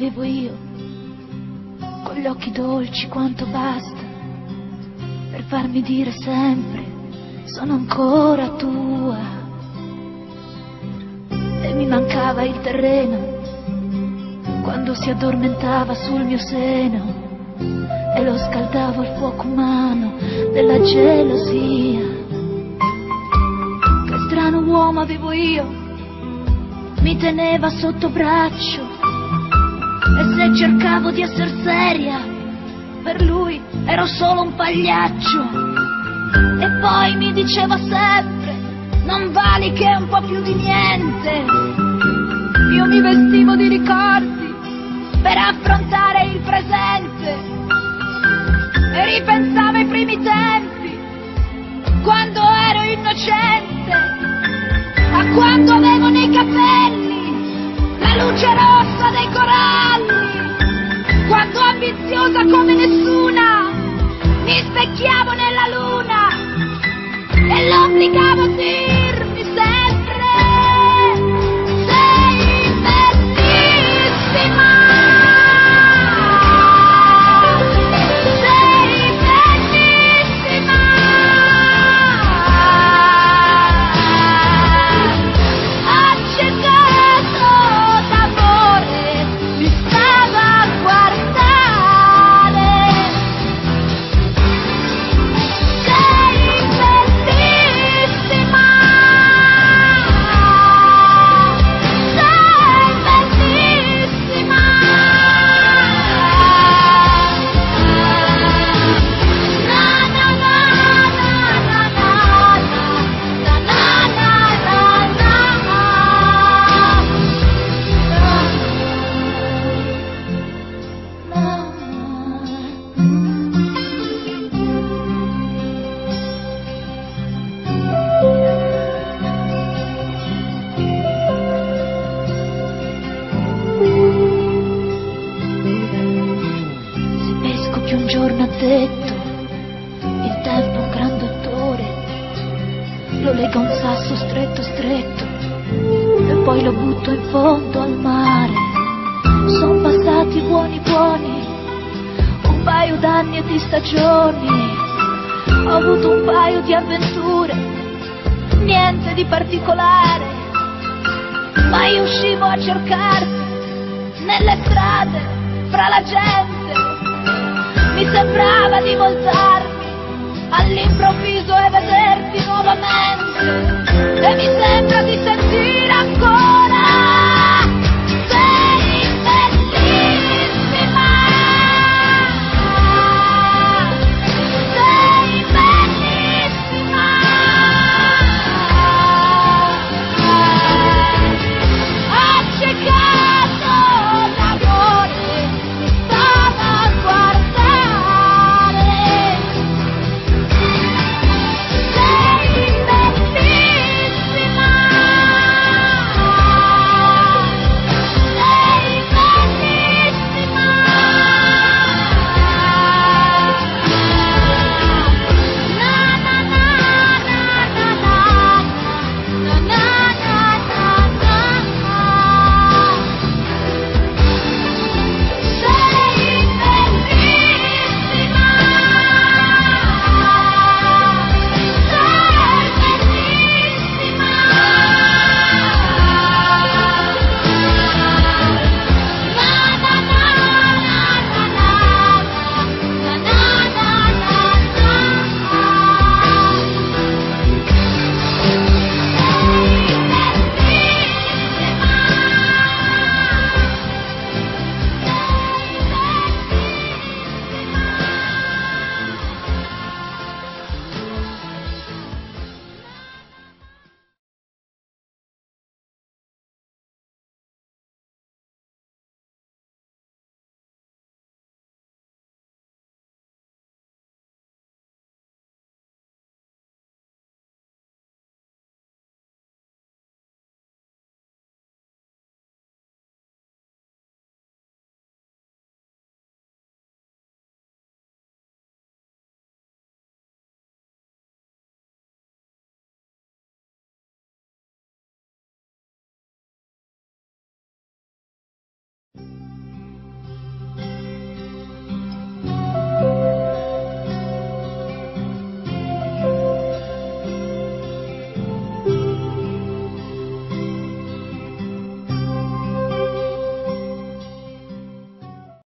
avevo io, con gli occhi dolci quanto basta per farmi dire sempre sono ancora tua. E mi mancava il terreno quando si addormentava sul mio seno e lo scaldavo al fuoco umano della gelosia. Che strano uomo avevo io, mi teneva sotto braccio e se cercavo di essere seria per lui ero solo un pagliaccio. E poi mi diceva sempre non vali che un po' più di niente. Io mi vestivo di ricordi per affrontare il presente e ripensavo ai primi tempi quando ero innocente, a quando avevo nei capelli la luce rossa dei coralli, quando ambiziosa come nessuna mi specchiavo nella luna e l'obbligavo a dirmi sempre sei bellissima, sei bellissima. Accecato d'amore mi stava a guardare, sei bellissima, sei bellissima. Na na na na na na na na Se pesco più un giorno ha detto il tempo è un gran dottore, lo lega un sasso stretto stretto e poi lo butto in fondo al mare. Sono passati buoni buoni un paio d'anni e di stagioni, ho avuto un paio di avventure, niente di particolare, ma io uscivo a cercarti nelle strade, fra la gente, mi sembrava di voltarmi all'improvviso e vederti nuovamente, e mi sembra di sentire ancora